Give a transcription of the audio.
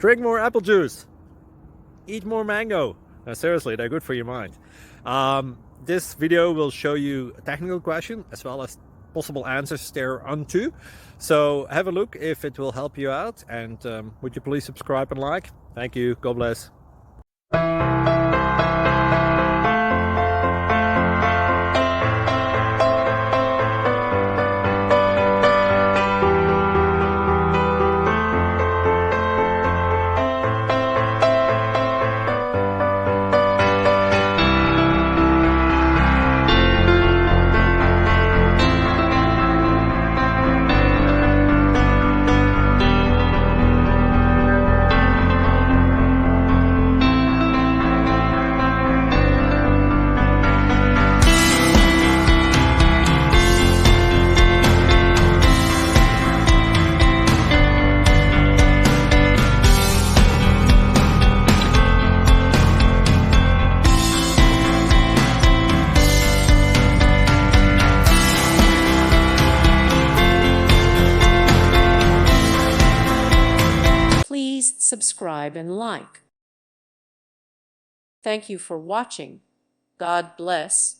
Drink more apple juice. Eat more mango. No, seriously, they're good for your mind. This video will show you a technical question as well as possible answers thereunto. So have a look if it will help you out, and would you please subscribe and like? Thank you. God bless. Please subscribe and like. Thank you for watching. God bless.